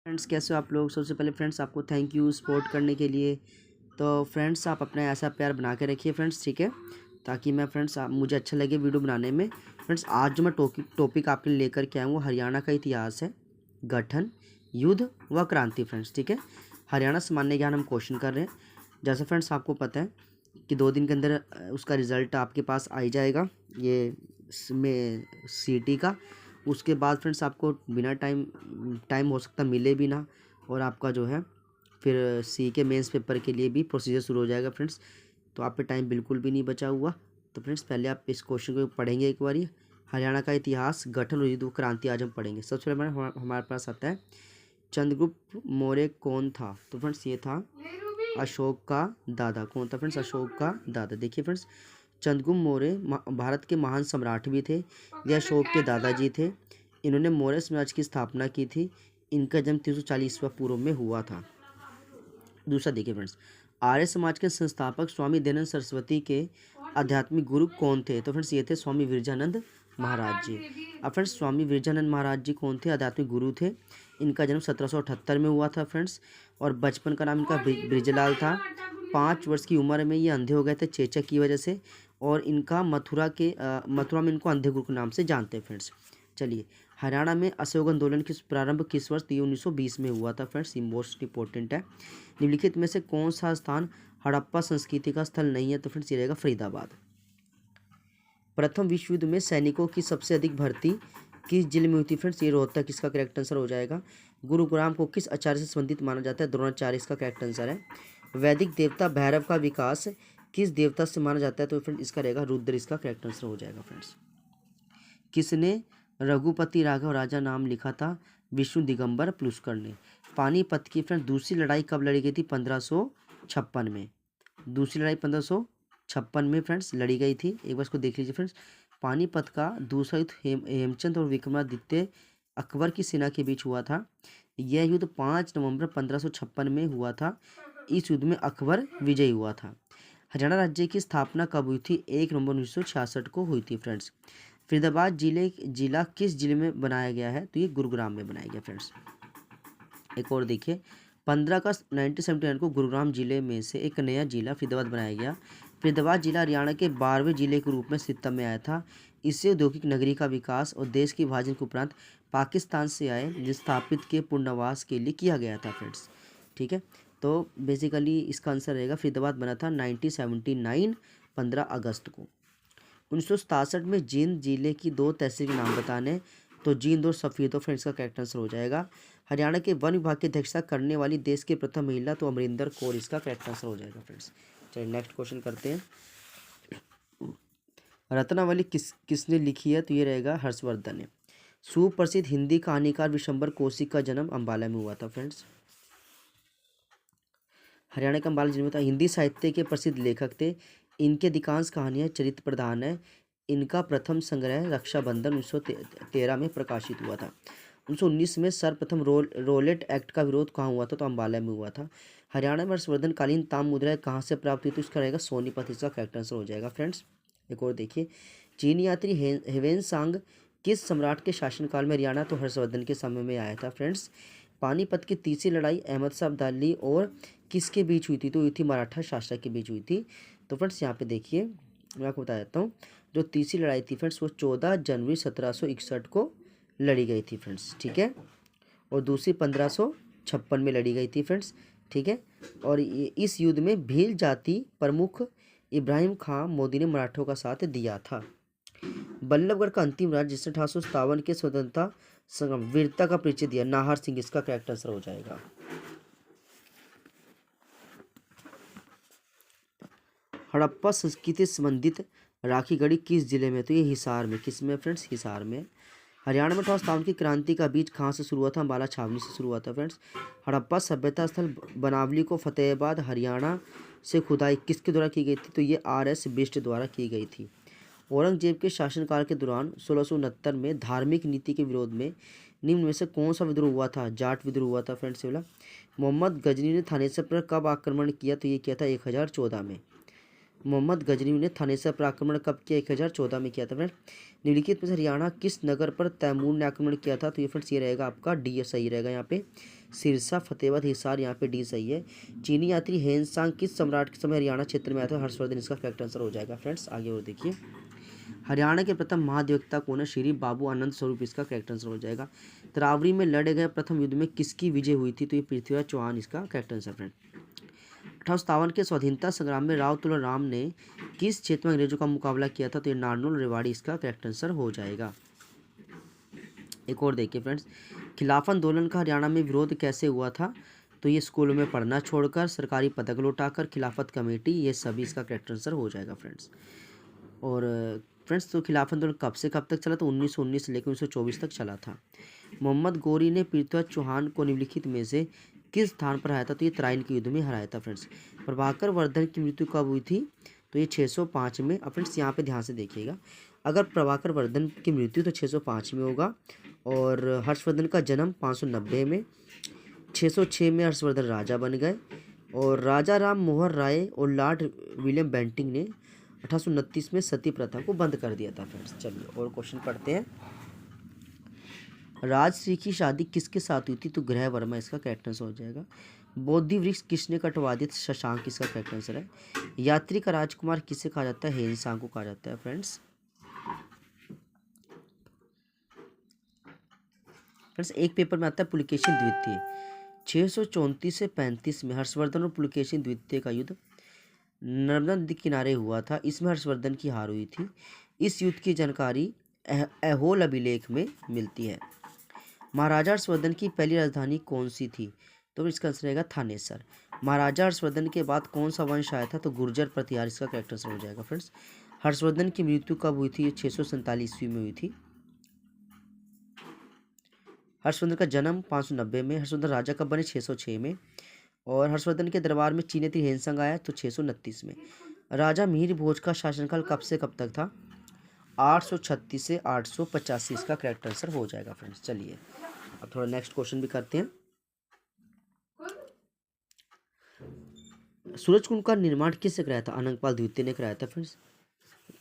Friends कैसे हो आप लोग। सबसे पहले फ्रेंड्स आपको थैंक यू सपोर्ट करने के लिए। तो फ्रेंड्स आप अपना ऐसा प्यार बना के रखिए फ्रेंड्स, ठीक है, ताकि मैं फ्रेंड्स आप मुझे अच्छा लगे वीडियो बनाने में। फ्रेंड्स आज जो मैं टॉपिक आपके लिए लेकर के आया हूँ वो हरियाणा का इतिहास है, गठन, युद्ध व क्रांति फ्रेंड्स, ठीक है। हरियाणा सामान्य ज्ञान हम क्वेश्चन कर रहे हैं। जैसे फ्रेंड्स आपको पता है कि 2 दिन के अंदर उसका रिज़ल्ट आपके पास आ ही जाएगा, ये में सीटी का। उसके बाद फ्रेंड्स आपको बिना टाइम हो सकता मिले भी ना, और आपका जो है फिर सी के मेंस पेपर के लिए भी प्रोसीजर शुरू हो जाएगा फ्रेंड्स। तो आप पे टाइम बिल्कुल भी नहीं बचा हुआ। तो फ्रेंड्स पहले आप इस क्वेश्चन को पढ़ेंगे एक बार। हरियाणा का इतिहास, गठन और युद्ध व क्रांति आज हम पढ़ेंगे। सबसे पहले हमारे पास आता है चंद्रगुप्त मौर्य कौन था। तो फ्रेंड्स ये था अशोक का दादा। कौन था फ्रेंड्स? अशोक का दादा। देखिए फ्रेंड्स, चंद्रगुप्त मौर्य भारत के महान सम्राट भी थे, ये अशोक के दादाजी थे। इन्होंने मौर्य साम्राज्य की स्थापना की थी। इनका जन्म 340 ईस्वी पूर्व में हुआ था। दूसरा देखिए फ्रेंड्स, आर्य समाज के संस्थापक स्वामी दयानंद सरस्वती के आध्यात्मिक गुरु कौन थे। तो फ्रेंड्स ये थे स्वामी विरजानंद महाराज जी। अब फ्रेंड्स स्वामी विरजानंद महाराज जी कौन थे? आध्यात्मिक गुरु थे। इनका जन्म 1778 में हुआ था फ्रेंड्स, और बचपन का नाम इनका ब्रिजलाल था। 5 वर्ष की उम्र में ये अंधे हो गए थे चेचक की वजह से, और इनका मथुरा में इनको अंधे गुरु के नाम से जानते हैं फ्रेंड्स। चलिए, हरियाणा में असहयोग आंदोलन की प्रारंभ किस वर्ष? 1920 में हुआ था फ्रेंड्स, मोस्ट इंपॉर्टेंट है। निम्नलिखित में से कौन सा स्थान हड़प्पा संस्कृति का स्थल नहीं है? तो फ्रेंड्स ये रहेगा फरीदाबाद। प्रथम विश्व युद्ध में सैनिकों की सबसे अधिक भर्ती किस जिले में हुई थी? फ्रेंड्स ये रोहतक, इसका करेक्ट आंसर हो जाएगा। गुरुग्राम को किस आचार्य से संबंधित माना जाता है? द्रोणाचार्य, इसका करेक्ट आंसर है। वैदिक देवता भैरव का विकास किस देवता से माना जाता है? तो फ्रेंड्स इसका रहेगा रुद्र, इसका करेक्ट आंसर हो जाएगा फ्रेंड्स। किसने रघुपति राघव राजा नाम लिखा था? विष्णु दिगंबर पुष्कर ने। पानीपत की फ्रेंड्स दूसरी लड़ाई कब लड़ी गई थी? 1556 में। दूसरी लड़ाई 1556 में फ्रेंड्स लड़ी गई थी। एक बार इसको देख लीजिए फ्रेंड्स। पानीपत का दूसरा युद्ध हेमचंद और विक्रमादित्य अकबर की सेना के बीच हुआ था। यह युद्ध 5 नवंबर 1556 में हुआ था। इस युद्ध में अकबर विजयी हुआ था। हरियाणा राज्य की स्थापना कब हुई थी? 1 नवंबर 1966 को हुई थी फ्रेंड्स। फरीदाबाद जिला किस जिले में बनाया गया है? तो ये गुरुग्राम में बनाया गया फ्रेंड्स। एक और देखिए, 15 अगस्त 1979 को गुरुग्राम जिले में से एक नया जिला फरीदाबाद बनाया गया। फरीदाबाद जिला हरियाणा के 12वें जिले के रूप में अस्तित्व में आया था। इससे औद्योगिक नगरी का विकास और देश के विभाजन के उपरांत पाकिस्तान से आए विस्थापित के पुनर्वास के लिए किया गया था फ्रेंड्स, ठीक है। तो बेसिकली इसका आंसर रहेगा फरीदाबाद बना था 1979 15 अगस्त को। 1967 में जींद जिले की 2 तहसील के नाम बताने। तो जींद और सफ़ेद फ्रेंड्स का करेक्ट आंसर हो जाएगा। हरियाणा के वन विभाग की अध्यक्षता करने वाली देश की प्रथम महिला, तो अमरिंदर कौर, इसका करेक्ट आंसर हो जाएगा फ्रेंड्स। चलिए नेक्स्ट क्वेश्चन करते हैं। रत्नावली किसने लिखी है? तो ये रहेगा हर्षवर्धन ने। सुप्रसिद्ध हिंदी कहानीकार विशंबर कौशिक का जन्म अंबाला में हुआ था फ्रेंड्स। हरियाणा के अंबाला जिले में था। हिंदी साहित्य के प्रसिद्ध लेखक थे। इनके अधिकांश कहानियाँ चरित्र प्रधान है। इनका प्रथम संग्रह रक्षाबंधन 1913 में प्रकाशित हुआ था। 1919 में सर्वप्रथम रोलेट एक्ट का विरोध कहाँ हुआ था? तो अंबाला में हुआ था। हरियाणा में हर्षवर्धन कालीन ताम्र मुद्राएं कहाँ से प्राप्त हुई? तो इसका रहेगा सोनीपत, इसका करेक्ट आंसर हो जाएगा फ्रेंड्स। एक और देखिए, चीनी यात्री हेवेनसांग किस सम्राट के शासनकाल में हरियाणा? तो हर्षवर्धन के समय में आया था फ्रेंड्स। पानीपत की तीसरी लड़ाई अहमद शाह अब्दाली और किसके बीच हुई थी? तो हुई थी मराठा शासक के बीच हुई थी। तो फ्रेंड्स यहाँ पे देखिए, मैं आपको बता देता हूँ, जो तीसरी लड़ाई थी फ्रेंड्स वो 14 जनवरी 1761 को लड़ी गई थी फ्रेंड्स, ठीक है। और दूसरी 1556 में लड़ी गई थी फ्रेंड्स, ठीक है। और इस युद्ध में भील जाति प्रमुख इब्राहिम खां मोदी ने मराठों का साथ दिया था। बल्लभगढ़ का अंतिम राज्य जिसने 1857 के स्वतंत्रता संग्राम वीरता का परिचय दिया, नाहर सिंह, इसका करेक्ट आंसर हो जाएगा। हड़प्पा संस्कृति से संबंधित राखी गढ़ी किस जिले में? तो ये हिसार में। किस में फ्रेंड्स? हिसार में। हरियाणा में 18 स्थान की क्रांति का बीज कहाँ से शुरू हुआ था? अंबाला छावनी से शुरू हुआ था फ्रेंड्स। हड़प्पा सभ्यता स्थल बनावली को फतेहाबाद हरियाणा से खुदाई किसके द्वारा की गई थी? तो ये RS बिष्ट द्वारा की गई थी। औरंगजेब के शासनकाल के दौरान 1669 में धार्मिक नीति के विरोध में निम्न में से कौन सा विद्रोह हुआ था? जाट विद्रोह हुआ था फ्रेंड्स। वाला मोहम्मद गजनी ने थानेसर पर कब आक्रमण किया? तो ये किया था 1014 में। मोहम्मद गजनी ने थानेसर पर आक्रमण कब किया? 1014 में किया था फ्रेंड्स। निम्नलिखित में से हरियाणा किस नगर पर तैमूर ने आक्रमण किया था? तो ये फ्रेंड्स ये रहेगा आपका डी, सही रहेगा यहाँ पे। सिरसा, फतेहाबाद, हिसार, यहाँ पे डी सही है। चीनी यात्री हेनसांग किस सम्राट के समय हरियाणा क्षेत्र में आया था? हर्षवर्धन इसका करेक्ट आंसर हो जाएगा फ्रेंड्स। आगे और देखिए, हरियाणा के प्रथम महाधिवक्ता कौन है? श्री बाबू आनंद स्वरूप इसका करेक्ट आंसर हो जाएगा। तरावरी में लड़े गए प्रथम युद्ध में किसकी विजय हुई थी? तो ये पृथ्वीराज चौहान इसका करेक्ट आंसर फ्रेंड। 1857 के स्वाधीनता संग्राम में राव तुलाराम ने किस क्षेत्र में अंग्रेजों का मुकाबला किया था? तो ये नारनौल रेवाड़ी इसका करेक्ट आंसर हो जाएगा। एक और देखिए फ्रेंड्स, खिलाफत आंदोलन का हरियाणा में विरोध कैसे हुआ था? तो ये स्कूलों में पढ़ना छोड़कर, सरकारी पदक लौटाकर, खिलाफत कमेटी, ये सभी इसका करेक्ट आंसर हो जाएगा फ्रेंड्स। और फ्रेंड्स, तो खिलाफत आंदोलन कब से कब तक चला? तो 1919 से लेकर 1924 तक चला था। मोहम्मद गोरी ने पृथ्वीराज चौहान को निम्नलिखित में से किस स्थान पर हराया था? तो ये तराइन के युद्ध में हराया था फ्रेंड्स। प्रभाकर वर्धन की मृत्यु कब हुई थी? तो ये 605 में। अब फ्रेंड्स यहाँ पे ध्यान से देखिएगा, अगर प्रभाकर वर्धन की मृत्यु तो 605 में होगा, और हर्षवर्धन का जन्म 590 में, 606 में हर्षवर्धन राजा बन गए, और राजा राम मोहन राय और लॉर्ड विलियम बेंटिंग ने 1829 में सती प्रथा को बंद कर दिया था फ्रेंड्स। चलिए और क्वेश्चन पढ़ते हैं। राजश्री की शादी किसके साथ हुई थी? तो गृह वर्मा इसका करेक्ट आंसर हो जाएगा। बोधि वृक्ष किसने कटवा दिया? शशांक इसका करेक्ट आंसर है। यात्री का राजकुमार किसे कहा जाता है? हेनसांग को कहा जाता है फ्रेंड्स। एक पेपर में आता है पुलकेशिन द्वितीय, 634 से 35 में हर्षवर्धन और पुलकेशिन द्वितीय का युद्ध नर्मदा नदी किनारे हुआ था। इसमें हर्षवर्धन की हार हुई थी। इस युद्ध की जानकारी ऐहोल अभिलेख में मिलती है। महाराजा हर्षवर्धन की पहली राजधानी कौन सी थी? तो इसका आंसर रहेगा थानेसर। महाराजा हर्षवर्धन के बाद कौन सा वंश आया था? तो गुर्जर प्रतिहार इसका करेक्ट आंसर हो जाएगा फ्रेंड्स। हर्षवर्धन की मृत्यु कब हुई थी? 647 ईस्वी में हुई थी। हर्षवर्धन का जन्म 590 में। हर्षवर्धन राजा कब बने? 606 में। और हर्षवर्धन के दरबार में चीनी हेनसंग आया तो 629 में। राजा मिहिर भोज का शासनकाल कब से कब तक था? 836 से 885 इसका करेक्ट आंसर हो जाएगा फ्रेंड्स। चलिए अब थोड़ा नेक्स्ट क्वेश्चन भी करते हैं। सूरजकुंड का निर्माण किससे कराया था? अनंगपाल द्वितीय ने कराया था फ्रेंड्स।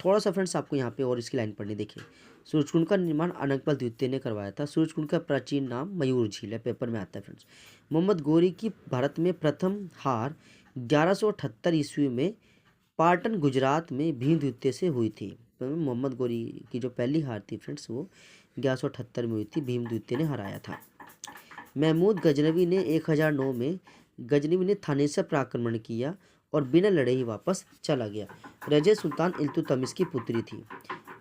थोड़ा सा फ्रेंड्स आपको यहाँ पे और इसकी लाइन पढ़नी, देखिए सूरजकुंड का निर्माण अनंगपाल द्वितीय ने करवाया था। सूरजकुंड का प्राचीन नाम मयूर झील है, पेपर में आता है फ्रेंड्स। मोहम्मद गोरी की भारत में प्रथम हार 1178 ईस्वी में पाटन गुजरात में भीम द्वितीय से हुई थी। तो मोहम्मद गोरी की जो पहली हार थी फ्रेंड्स वो 1178 में हुई थी, भीम द्वितीय ने हराया था। महमूद गजनवी ने 1009 में गजनवी ने थानेसर पर आक्रमण किया और बिना लड़े ही वापस चला गया। रज़िया सुल्तान इल्तुतमिश की पुत्री थी।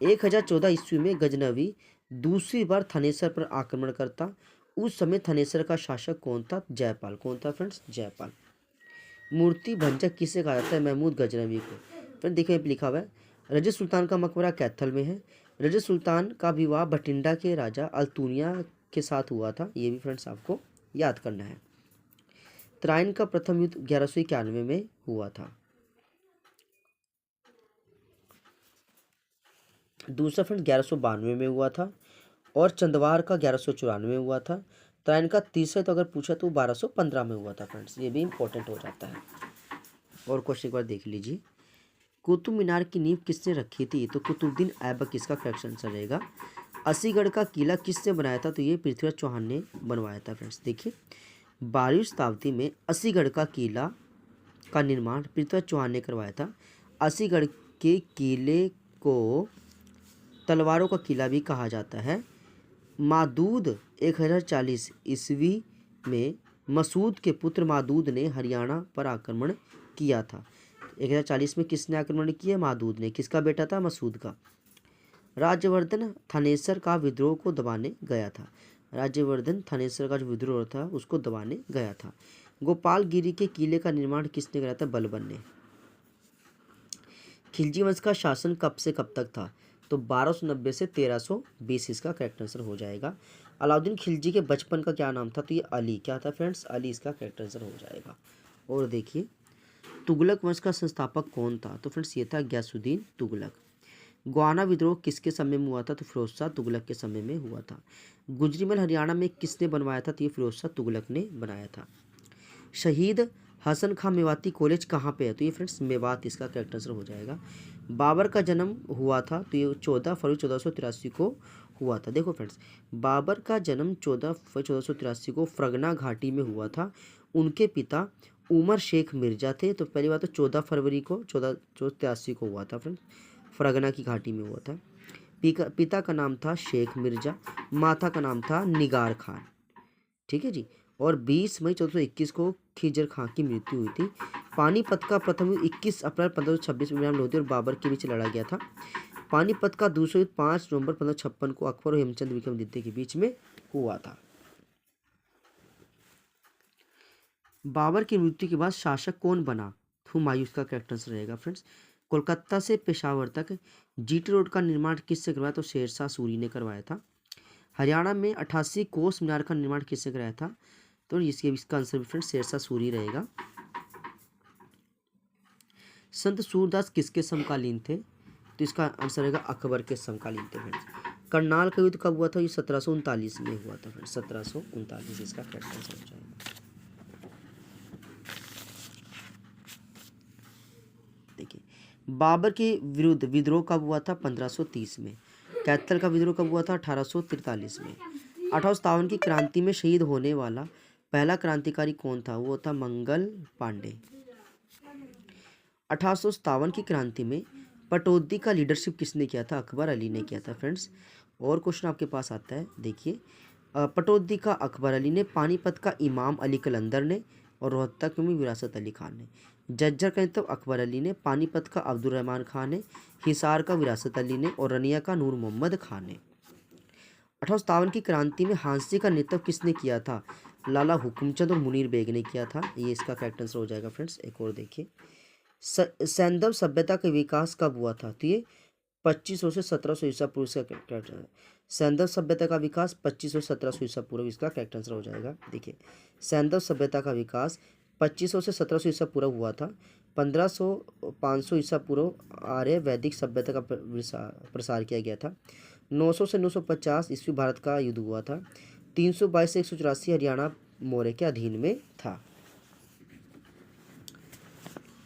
1014 ईस्वी में गजनवी दूसरी बार थानेसर पर आक्रमण करता। उस समय थानेसर का शासक कौन था? जयपाल। कौन था फ्रेंड्स? जयपाल। मूर्ति भंजक किसे कहा जाता है? महमूद गजनवी को। फ्रेंड देखिए लिखा हुआ है, रज़िया सुल्तान का मकबरा कैथल में है। रज़िया सुल्तान का विवाह भटिंडा के राजा अल्तुनिया के साथ हुआ था, ये भी फ्रेंड्स आपको याद करना है। तराइन का प्रथम युद्ध 1191 में हुआ था। दूसरा फ्रेंड 1192 में हुआ था, और चंदवार का 1194 में हुआ था। तराइन का तीसरा तो अगर पूछा तो 1215 में हुआ था फ्रेंड्स, ये भी इंपॉर्टेंट हो जाता है। और क्वेश्चन एक बार देख लीजिए, कुतुब मीनार की नींव किसने रखी थी? तो कुतुबुद्दीन ऐबक इसका करेक्ट आंसर रहेगा। असीगढ़ का किला किसने बनाया था? तो ये पृथ्वीराज चौहान ने बनवाया था फ्रेंड्स। देखिए 12वीं शताब्दी में असीगढ़ का किला का निर्माण पृथ्वीराज चौहान ने करवाया था। असीगढ़ के किले को तलवारों का किला भी कहा जाता है। मादूद 1040 ईस्वी में मसूद के पुत्र मादूद ने हरियाणा पर आक्रमण किया था। 1040 में किसने आक्रमण किया? मादूद ने। किसका बेटा था? मसूद का। राज्यवर्धन थानेसर का विद्रोह को दबाने गया था। राज्यवर्धन थानेसर का जो विद्रोह था उसको दबाने गया था। गोपालगिरी के किले का निर्माण किसने कराया था? बलबन ने। खिलजी वंश का शासन कब से कब तक था? तो 1290 से 1320 इसका करेक्ट आंसर हो जाएगा। अलाउद्दीन खिलजी के बचपन का क्या नाम था? तो ये अली। क्या था फ्रेंड्स? अली इसका करेक्ट आंसर हो जाएगा। और देखिए तुगलक वंश का संस्थापक कौन था? तो फ्रेंड्स ये था गयासुद्दीन तुगलक। गोवाना विद्रोह किसके समय में हुआ था? तो फिरोज शाह तुगलक के समय में हुआ था। गुजरीमल हरियाणा में किसने बनवाया था? तो ये फिरोज शाह तुगलक ने बनाया था। शहीद हसन खां मेवाती कॉलेज कहाँ पे है? तो ये फ्रेंड्स मेवात इसका करेक्ट आंसर हो जाएगा। बाबर का जन्म हुआ था तो ये 14 फरवरी 1483 को हुआ था। देखो फ्रेंड्स, बाबर का जन्म 14 फरवरी 1483 को फरगना घाटी में हुआ था। उनके पिता उमर शेख मिर्जा थे। तो पहली बात तो 14 फरवरी को 1483 को हुआ था फ्रेंड्स, फरगना की घाटी में हुआ था। पिता का नाम था शेख मिर्जा, माता का नाम था निगार खान। ठीक है जी। और 20 मई 1421 को खिजर खां की मृत्यु हुई थी। पानीपत का प्रथम युद्ध 21 अप्रैल 1526 में लोधी और बाबर के बीच लड़ा गया था। पानीपत का दूसरा युद्ध 5 नवंबर 1556 को अकबर और हेमचंद विक्रमादित्य के बीच में हुआ था। बाबर की मृत्यु के बाद शासक कौन बना? हुमायूं का कैरेक्टर रहेगा फ्रेंड्स। कोलकाता से पेशावर तक जीटी रोड का निर्माण किससे करवाया? तो शेरशाह सूरी ने करवाया था। हरियाणा में 88 कोस मीनार का निर्माण किसने कराया था? तो इसका आंसर भी फ्रेंड्स शेरशाह सूरी रहेगा। संत सूरदास किसके समकालीन थे? तो इसका आंसर रहेगा अकबर के समकालीन थे फ्रेंड्स। करनाल का युद्ध कब हुआ था? ये 1739 में हुआ था फ्रेंड्स, 1739 इसका करेक्ट आंसर हो जाएगा। देखिए, बाबर के विरुद्ध विद्रोह कब हुआ था? 1530 में। कैथल का विद्रोह कब हुआ था? 1843 में। 1857 की क्रांति में शहीद होने वाला पहला क्रांतिकारी कौन था? वो था मंगल पांडे। 1857 की क्रांति में पटौदी का लीडरशिप किसने किया था? अकबर अली ने किया था फ्रेंड्स। और क्वेश्चन आपके पास आता है, देखिए, पटौदी का अकबर अली ने, पानीपत का इमाम अली कलंदर ने, और रोहतक में विरासत अली खान ने। जज्जर का नेतृत्व अकबर अली ने, पानीपत का अब्दुल रहमान खान ने, हिसार का विरासत अली ने, और रनिया का नूर मोहम्मद खान ने। 1857 की क्रांति में हांसी का नेतृत्व किसने किया था? लाला हुकुमचंद और मुनीर बेग ने किया था। ये इसका करेक्ट आंसर हो जाएगा फ्रेंड्स। एक और देखिए, सैंधव सभ्यता का विकास कब हुआ था? तो ये 2500 से 1700 ईसा पूर्व से करेक्ट है। सैंधव सभ्यता का विकास 2500 से 1700 ईसा पूर्व, इसका करेक्ट आंसर हो जाएगा। देखिए, सैंधव सभ्यता का विकास 2500 से 1700 ईसा पूर्व हुआ था। 1500 500 ईसा पूर्व आर्य वैदिक सभ्यता का प्रसार किया गया था। 900 से 950 ईस्वी भारत का युद्ध हुआ था। 322 से 184 हरियाणा मौर्य के अधीन में था।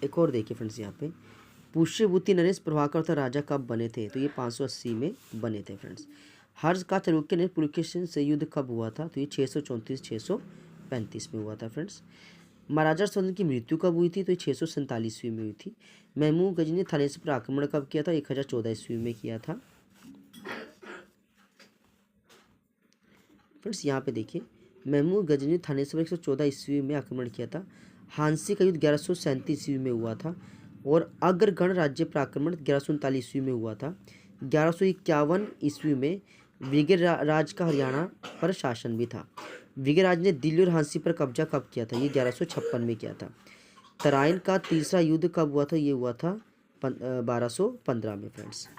एक और देखिए फ्रेंड्स, यहाँ पे पुष्यभूति नरेश प्रभाकर तथा राजा कब बने थे? तो ये 580 में बने थे फ्रेंड्स। हर्ष का चालुक्य ने पुलकेशिन से युद्ध कब हुआ था? तो ये 634-635 में हुआ था फ्रेंड्स। महाराजा हर्षवर्धन की मृत्यु कब हुई थी? तो ये 647 ईस्वी में हुई थी। महमूद गजनी ने थानेसर पर आक्रमण कब किया था? 1014 ईस्वी में किया था फ्रेंड्स। यहाँ पे देखिए, महमूद गजनी ने थानेसर पर 114 ईस्वी में आक्रमण किया था। हांसी का युद्ध 1137 ईस्वी में हुआ था। और अग्रगण राज्य पर आक्रमण 1139 ईस्वी में हुआ था। 1151 ईस्वी में विजयराज का हरियाणा पर शासन भी था। विजयराज ने दिल्ली और हांसी पर कब्जा कब किया था? ये 1156 में किया था। तराइन का तीसरा युद्ध कब हुआ था? ये हुआ था 1215 में फ्रेंड्स।